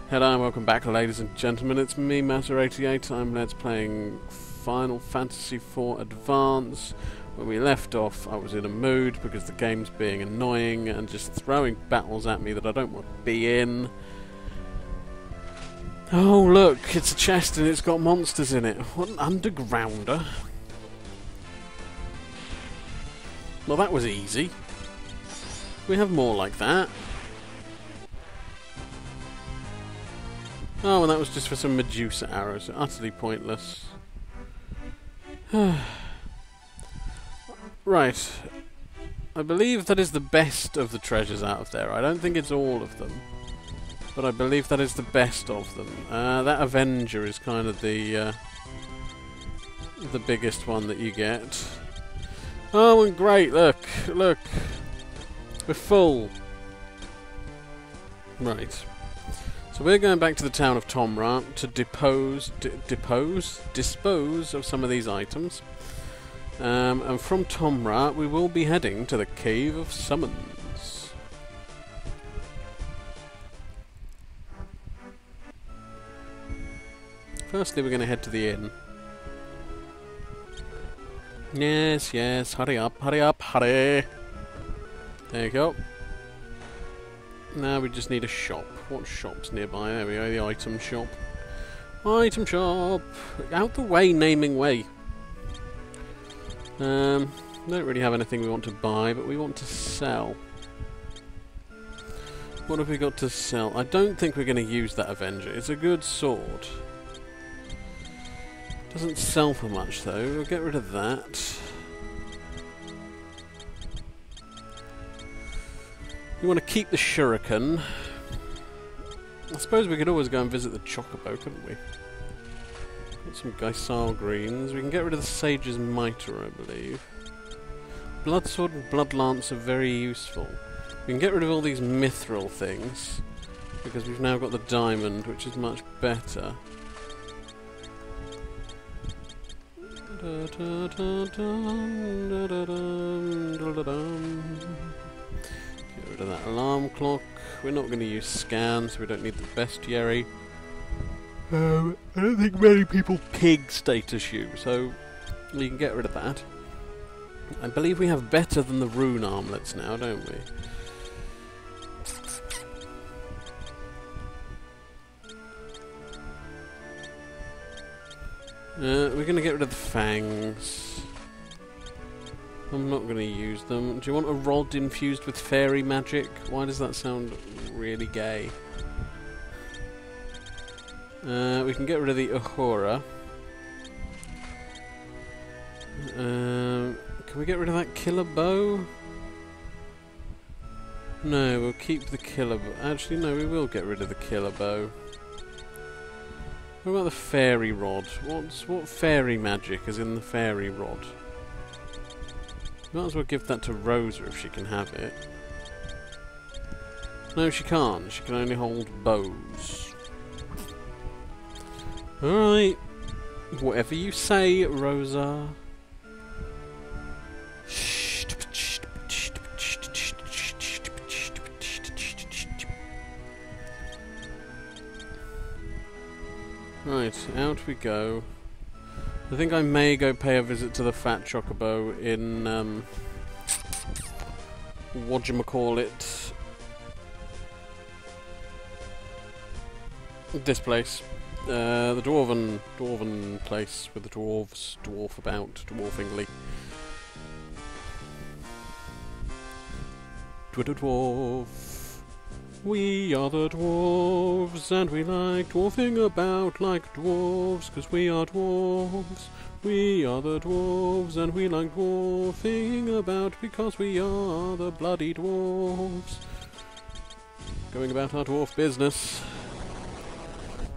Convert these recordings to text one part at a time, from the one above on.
Hello and welcome back, ladies and gentlemen. It's me, Matter88. I'm Let's playing Final Fantasy IV Advance. When we left off, I was in a mood because the game's being annoying and just throwing battles at me that I don't want to be in. Oh look, it's a chest and it's got monsters in it. What an undergrounder. Well, that was easy. We have more like that. Oh, and that was just for some Medusa arrows. Utterly pointless. Right. I believe that is the best of the treasures out of there. I don't think it's all of them. But I believe that is the best of them. That Avenger is kind of the biggest one that you get. Oh, and great, look. Look. We're full. Right. So we're going back to the town of Tomra to dispose of some of these items. And from Tomra we will be heading to the Cave of Summons. Firstly, we're going to head to the inn. Yes, yes, hurry up, hurry up, hurry! There you go. Now we just need a shop. What shop's nearby? There we go, the item shop. Item shop! Out the way, naming way. Don't really have anything we want to buy, but we want to sell. What have we got to sell? I don't think we're going to use that Avenger. It's a good sword. Doesn't sell for much though. We'll get rid of that. You want to keep the shuriken. I suppose we could always go and visit the Chocobo, couldn't we? Got some Geisal greens. We can get rid of the Sage's Mitre, I believe. Bloodsword and Bloodlance are very useful. We can get rid of all these mithril things, because we've now got the diamond, which is much better. Get rid of that alarm clock. We're not going to use scans, so we don't need the bestiary. I don't think many people pig status you, so we can get rid of that. I believe we have better than the rune armlets now, don't we? We're going to get rid of the fangs. I'm not going to use them. Do you want a rod infused with fairy magic? Why does that sound really gay? We can get rid of the Ahura. Can we get rid of that killer bow? No, we'll keep the killer bow. Actually, no, we will get rid of the killer bow. What about the fairy rod? What fairy magic is in the fairy rod? Might as well give that to Rosa if she can have it. No, she can't. She can only hold bows. Alright. Whatever you say, Rosa. Right, out we go. I think I may go pay a visit to the Fat Chocobo in, whatchamacallit, this place. The dwarven place with the dwarves dwarf about, dwarfingly. Dwarf. We are the dwarves, and we like dwarfing about like dwarves, 'cause we are dwarves. We are the dwarves, and we like dwarfing about because we are the bloody dwarves. Going about our dwarf business.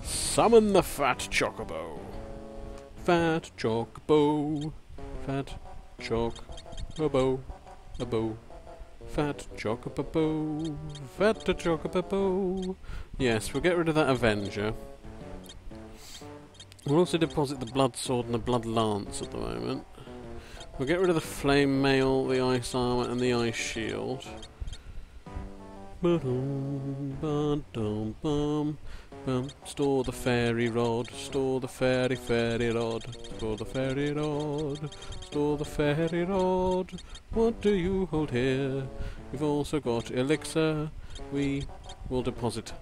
Summon the Fat Chocobo. Fat Chocobo. Fat Chocobo. A bow. Fat Chocobo. Fat Chocobo. Yes, we'll get rid of that Avenger. We'll also deposit the Blood Sword and the Blood Lance at the moment. We'll get rid of the Flame Mail, the Ice Armour and the Ice Shield. Store the fairy rod, store the fairy rod, store the fairy rod, store the fairy rod. What do you hold here? We've also got elixir. We will deposit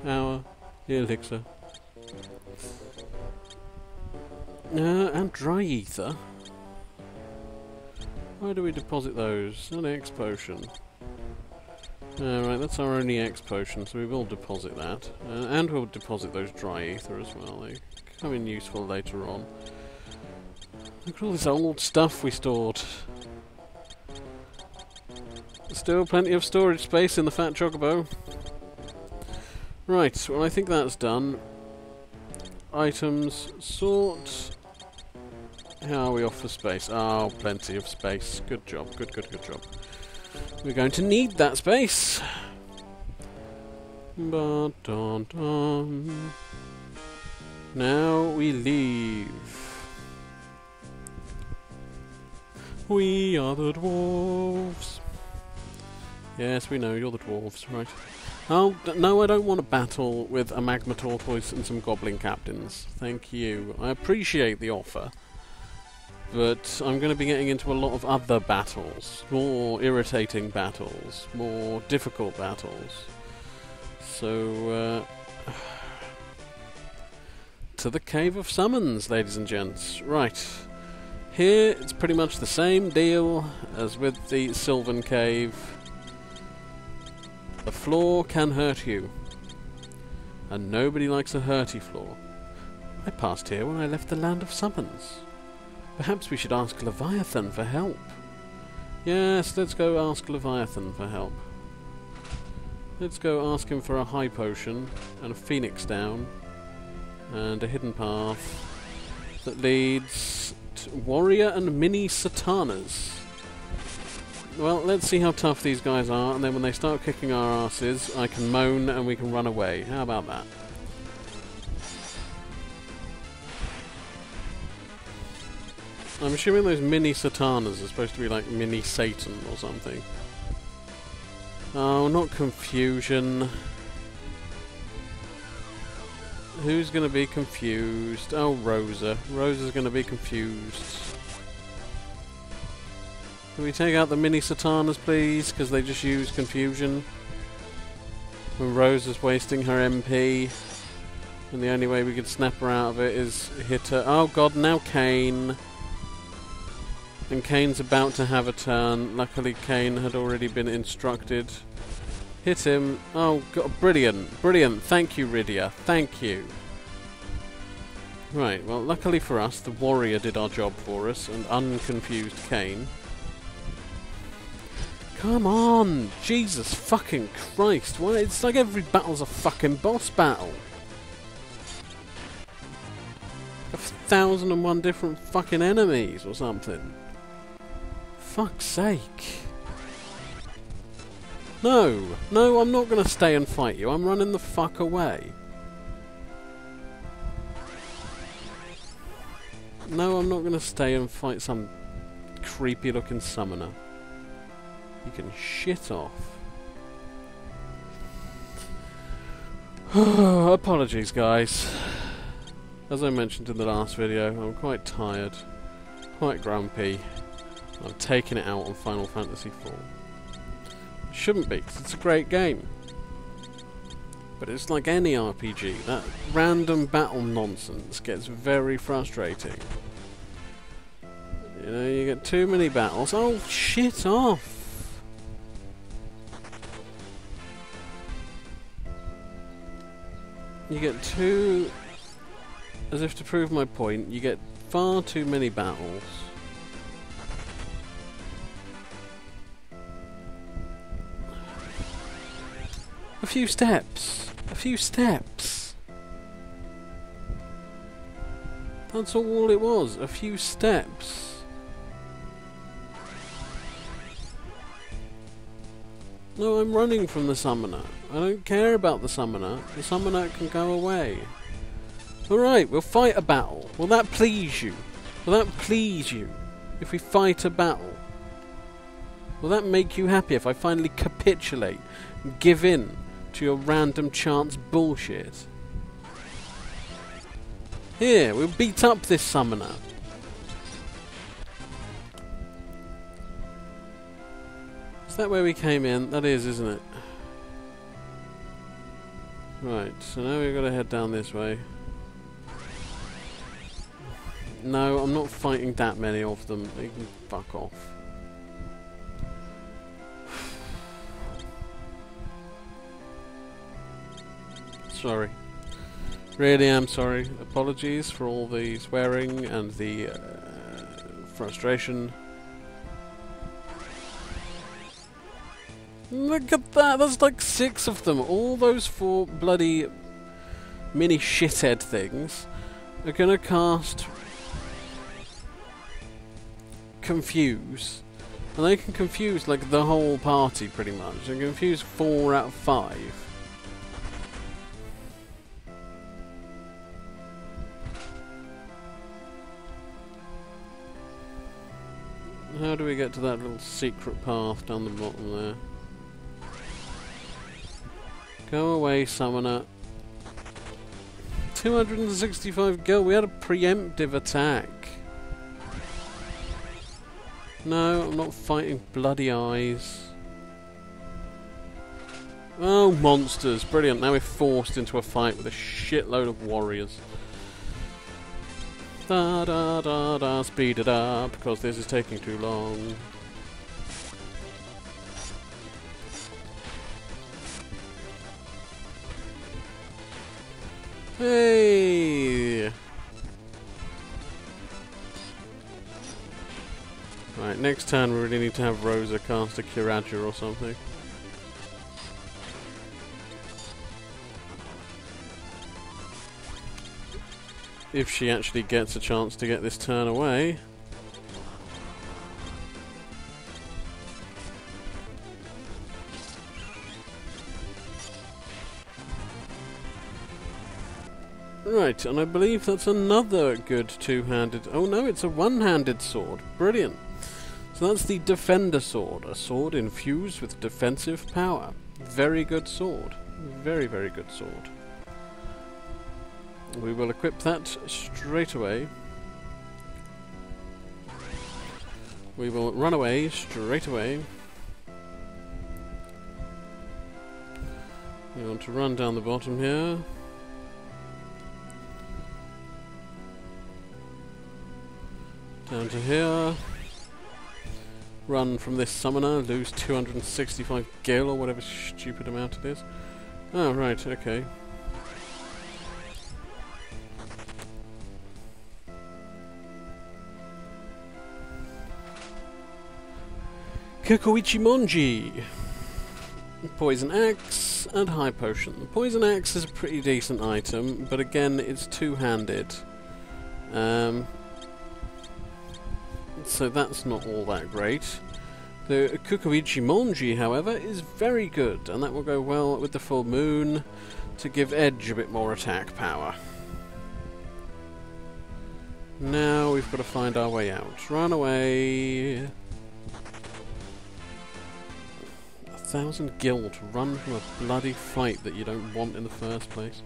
our elixir. And dry ether. Why do we deposit those? An X potion. Right, that's our only X potion, so we will deposit that. And we'll deposit those dry ether as well. They come in useful later on. Look at all this old stuff we stored. Still plenty of storage space in the Fat Chocobo. Right, well I think that's done. Items, sort. How are we off for space? Oh, plenty of space. Good job, good job. We're going to need that space. Now we leave. We are the dwarves. Yes, we know, you're the dwarves, right. Oh, no, I don't want a battle with a magma tortoise and some goblin captains. Thank you. I appreciate the offer. But I'm going to be getting into a lot of other battles. More irritating battles. More difficult battles. So, to the Cave of Summons, ladies and gents. Right. Here, it's pretty much the same deal as with the Sylvan Cave. The floor can hurt you. And nobody likes a hurty floor. I passed here when I left the Land of Summons. Perhaps we should ask Leviathan for help. Yes, let's go ask Leviathan for help. Let's go ask him for a high potion, and a phoenix down, and a hidden path that leads to warrior and mini satanas. Well, let's see how tough these guys are, and then when they start kicking our asses, I can moan and we can run away. How about that? I'm assuming those mini satanas are supposed to be like mini Satan or something. Oh, not confusion. Who's going to be confused? Oh, Rosa. Rosa's going to be confused. Can we take out the mini satanas, please? Because they just use confusion. When Rosa's wasting her MP. And the only way we could snap her out of it is hit her. Oh god, now Kain. And Kane's about to have a turn. Luckily Kane had already been instructed. Hit him. Oh god, brilliant. Brilliant. Thank you, Rydia. Thank you. Right, well luckily for us, the warrior did our job for us and unconfused Kane. Come on! Jesus fucking Christ. Why? It's like every battle's a fucking boss battle. 1,001 different fucking enemies or something. Fuck's sake. No, no, I'm not going to stay and fight you. I'm running the fuck away. No, I'm not going to stay and fight some creepy looking summoner. You can shit off. Apologies, guys. As I mentioned in the last video, I'm quite tired, quite grumpy. I'm taking it out on Final Fantasy IV. It shouldn't be, because it's a great game. But it's like any RPG, that random battle nonsense gets very frustrating. You know, you get too many battles. Oh, shit off! You get too... As if to prove my point, you get far too many battles. A few steps. A few steps. That's all it was. A few steps. No, I'm running from the summoner. I don't care about the summoner. The summoner can go away. Alright, we'll fight a battle. Will that please you? Will that please you? If we fight a battle? Will that make you happy if I finally capitulate and give in to your random chance bullshit? Here, we'll beat up this summoner. Is that where we came in? That is, isn't it? Right, so now we've got to head down this way. No, I'm not fighting that many of them. They can fuck off. Sorry. Really am sorry. Apologies for all the swearing and the frustration. Look at that! There's like 6 of them. All those 4 bloody mini shithead things are gonna cast Confuse. And they can confuse like the whole party pretty much. They can confuse 4 out of 5. How do we get to that little secret path down the bottom there? Go away, summoner. 265 go. We had a preemptive attack. No, I'm not fighting bloody eyes. Oh, monsters. Brilliant. Now we're forced into a fight with a shitload of warriors. Da da da da, speed it up, because this is taking too long. Hey! Right, next turn we really need to have Rosa cast a Kiraja or something. If she actually gets a chance to get this turn away. Right, and I believe that's another good two-handed... Oh no, it's a one-handed sword. Brilliant. So that's the Defender Sword. A sword infused with defensive power. Very good sword. Very, very good sword. We will equip that straight away. We will run away straight away. We want to run down the bottom here. Down to here. Run from this summoner, lose 265 gil or whatever stupid amount it is. Oh, right, okay. Kukuichimonji! Poison Axe and High Potion. The Poison Axe is a pretty decent item, but again, it's two-handed. So that's not all that great. The Kukuichimonji, however, is very good, and that will go well with the full moon to give Edge a bit more attack power. Now we've got to find our way out. Run away! 1,000 gil to run from a bloody fight that you don't want in the first place.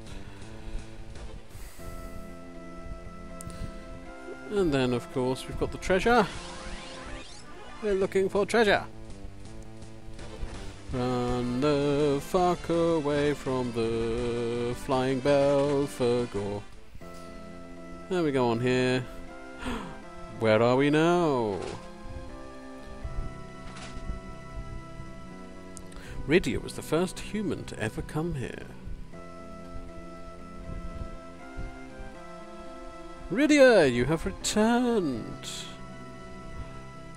And then, of course, we've got the treasure. We're looking for treasure. Run the fuck away from the flying Belphegor. There we go on here. Where are we now? Rydia was the first human to ever come here. Rydia, you have returned!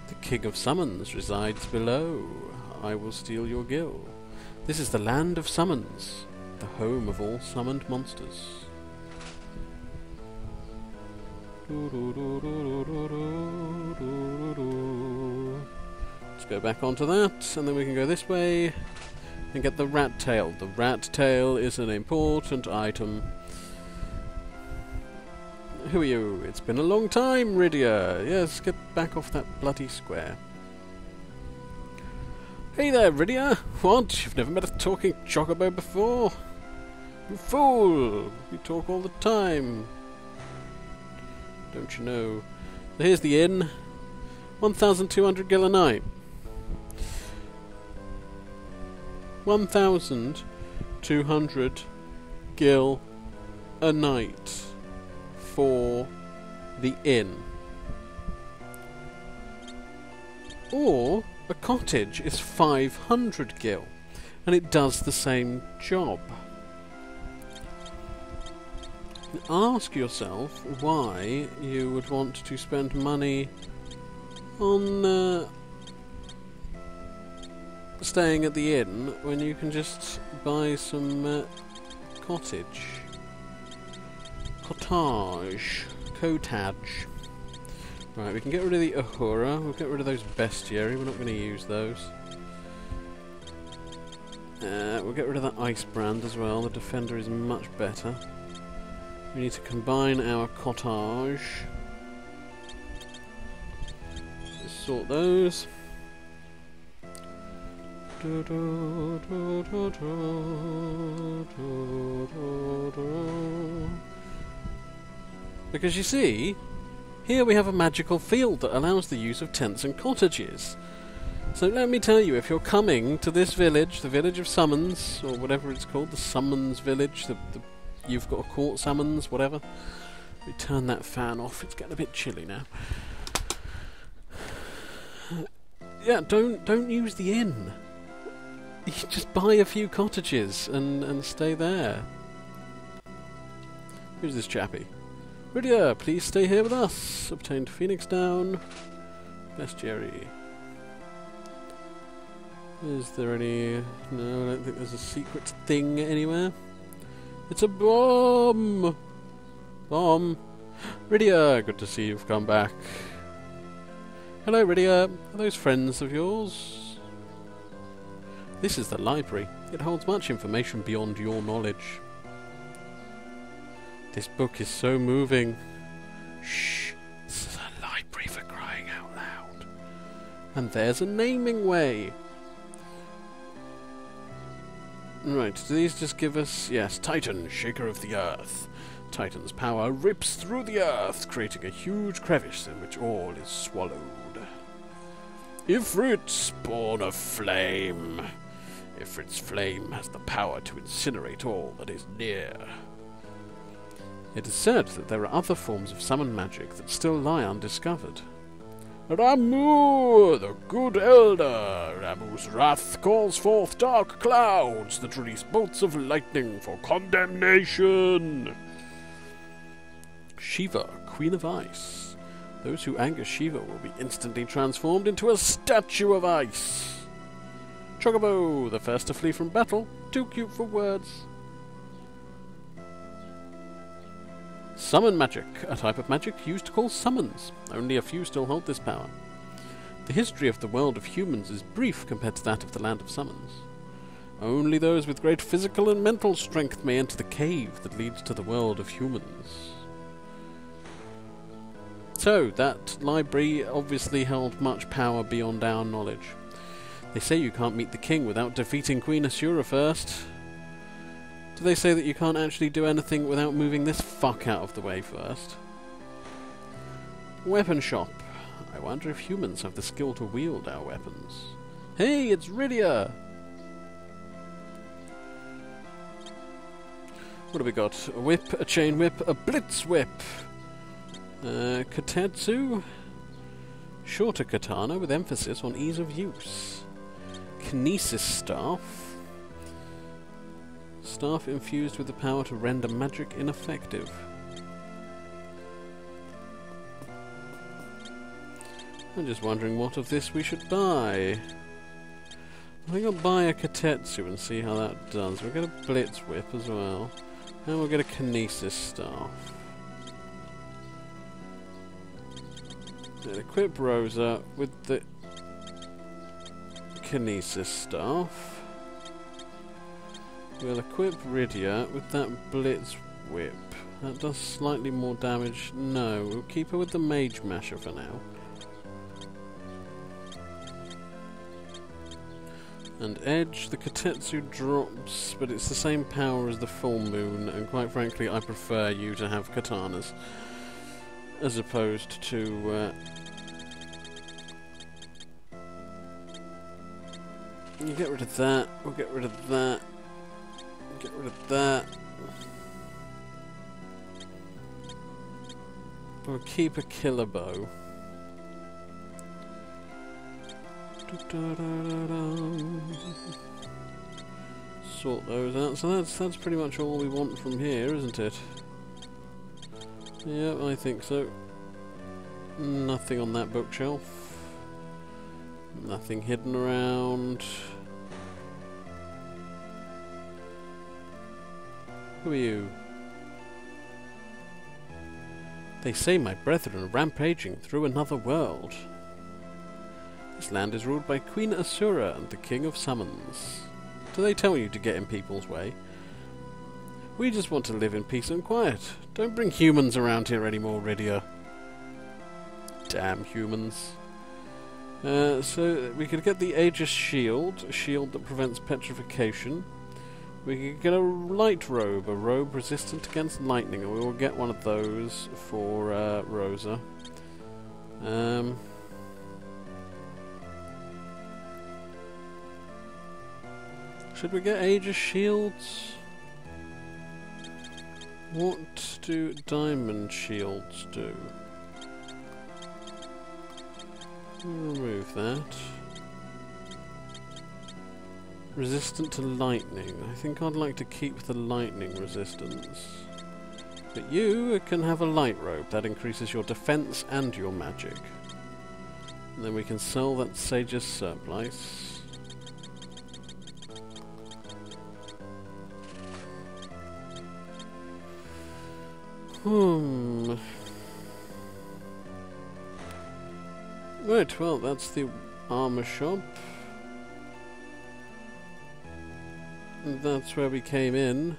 The King of Summons resides below. I will steal your gil. This is the land of summons, the home of all summoned monsters. Let's go back onto that, and then we can go this way and get the rat tail. The rat tail is an important item. Who are you? It's been a long time, Rydia. Yes, get back off that bloody square. Hey there, Rydia. What? You've never met a talking chocobo before? You fool! We talk all the time. don't you know? So here's the inn. 1,200 gil a night. 1,200 gil a night for the inn. Or a cottage is 500 gil, and it does the same job. Ask yourself why you would want to spend money on staying at the inn when you can just buy some cottage. Cottage. Right, we can get rid of the Ahura, we'll get rid of those bestiary, we're not going to use those. We'll get rid of that ice brand as well, the defender is much better. We need to combine our cottage. Let's sort those. Because you see, here we have a magical field that allows the use of tents and cottages. So let me tell you, if you're coming to this village, the village of Summons, or whatever it's called, the Summons village, you've got a court summons, whatever. We turn that fan off, it's getting a bit chilly now. Yeah, don't use the inn. You just buy a few cottages and stay there. Who's this chappie? Rydia, please stay here with us. Obtained Phoenix Down. Bestiary. Is there any... No, I don't think there's a secret thing anywhere. It's a bomb! Bomb! Rydia, good to see you've come back. Hello, Rydia. Are those friends of yours? This is the library. It holds much information beyond your knowledge. This book is so moving. Shh! This is a library for crying out loud. And there's a naming way. Right, do these just give us... Yes, Titan, Shaker of the Earth. Titan's power rips through the earth, creating a huge crevice in which all is swallowed. Ifrit, spawn of flame. Ifrit's flame has the power to incinerate all that is near. It is said that there are other forms of summon magic that still lie undiscovered. Ramuh, the good elder. Ramuh's wrath calls forth dark clouds that release bolts of lightning for condemnation. Shiva, Queen of Ice. Those who anger Shiva will be instantly transformed into a statue of ice. Chocobo, the first to flee from battle. Too cute for words. Summon magic, a type of magic used to call summons. Only a few still hold this power. The history of the world of humans is brief compared to that of the land of summons. Only those with great physical and mental strength may enter the cave that leads to the world of humans. So, that library obviously held much power beyond our knowledge. They say you can't meet the king without defeating Queen Asura first. Do they say that you can't actually do anything without moving this fuck out of the way first? Weapon shop. I wonder if humans have the skill to wield our weapons. Hey, it's Rydia! What have we got? A whip, a chain whip, a blitz whip. Katetsu. Shorter katana with emphasis on ease of use. Kinesis staff. Staff infused with the power to render magic ineffective. I'm just wondering what of this we should buy. I think I'll buy a Katetsu and see how that does. We'll get a Blitz Whip as well. And we'll get a Kinesis staff. And equip Rosa with the Kinesis staff. We'll equip Rydia with that Blitz Whip. That does slightly more damage. No, we'll keep her with the Mage Masher for now. And Edge, the Katetsu drops, but it's the same power as the Full Moon, and quite frankly I prefer you to have katanas. as opposed to you get rid of that, we'll get rid of that, get rid of that. We'll keep a killer bow. Sort those out. So that's pretty much all we want from here, isn't it? Yep, I think so. Nothing on that bookshelf. Nothing hidden around. Who are you? They say my brethren are rampaging through another world. This land is ruled by Queen Asura and the King of Summons. Do they tell you to get in people's way? We just want to live in peace and quiet. Don't bring humans around here anymore, Rydia. Damn humans. So we could get the Aegis Shield, a shield that prevents petrification. We could get a light robe, a robe resistant against lightning, and we will get one of those for Rosa. Should we get Aegis Shields? What do diamond shields do? Remove that. Resistant to lightning. I think I'd like to keep the lightning resistance. But you can have a light robe. That increases your defense and your magic. And then we can sell that Sage's surplus. Right, well, that's the armor shop. And that's where we came in.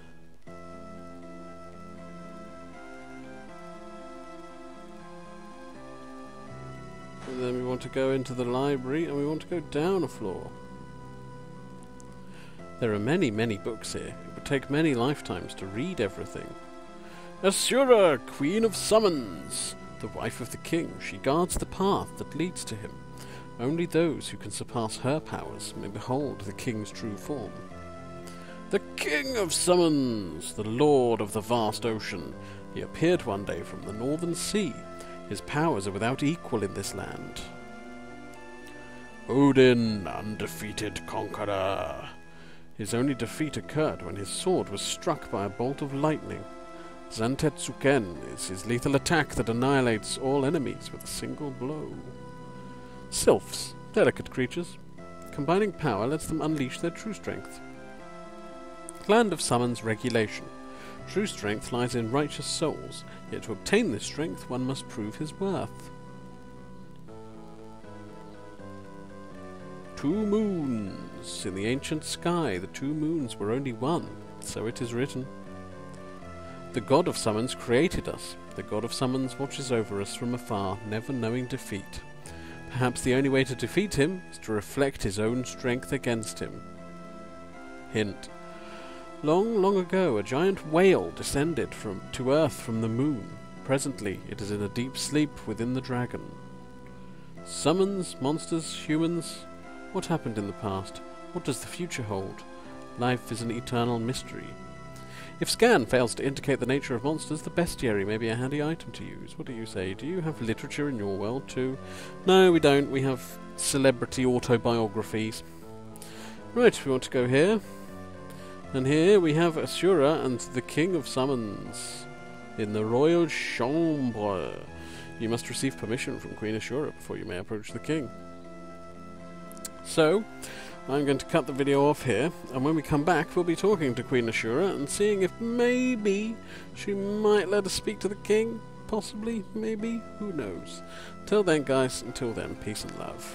And then we want to go into the library, and we want to go down a floor. There are many, many books here. It would take many lifetimes to read everything. Asura, Queen of Summons! The wife of the king, she guards the path that leads to him. Only those who can surpass her powers may behold the king's true form. The King of Summons, the Lord of the vast ocean. He appeared one day from the northern sea. His powers are without equal in this land. Odin, undefeated conqueror. His only defeat occurred when his sword was struck by a bolt of lightning. Zantetsuken is his lethal attack that annihilates all enemies with a single blow. Sylphs, delicate creatures. Combining power lets them unleash their true strength. Land of Summons regulation. True strength lies in righteous souls, yet to obtain this strength one must prove his worth. 2 moons. In the ancient sky, the 2 moons were only one, so it is written. The God of Summons created us. The God of Summons watches over us from afar, never knowing defeat. Perhaps the only way to defeat him is to reflect his own strength against him. Hint. Long, long ago, a giant whale descended to Earth from the moon. Presently, it is in a deep sleep within the dragon. Summons, monsters, humans. What happened in the past? What does the future hold? Life is an eternal mystery. If scan fails to indicate the nature of monsters, the bestiary may be a handy item to use. What do you say? Do you have literature in your world too? No, we don't. We have celebrity autobiographies. Right, we want to go here. And here we have Asura and the King of Summons in the Royal Chambre. You must receive permission from Queen Asura before you may approach the king. So, I'm going to cut the video off here, and when we come back we'll be talking to Queen Asura and seeing if maybe she might let us speak to the king. Possibly, maybe, who knows. Till then guys, until then, peace and love.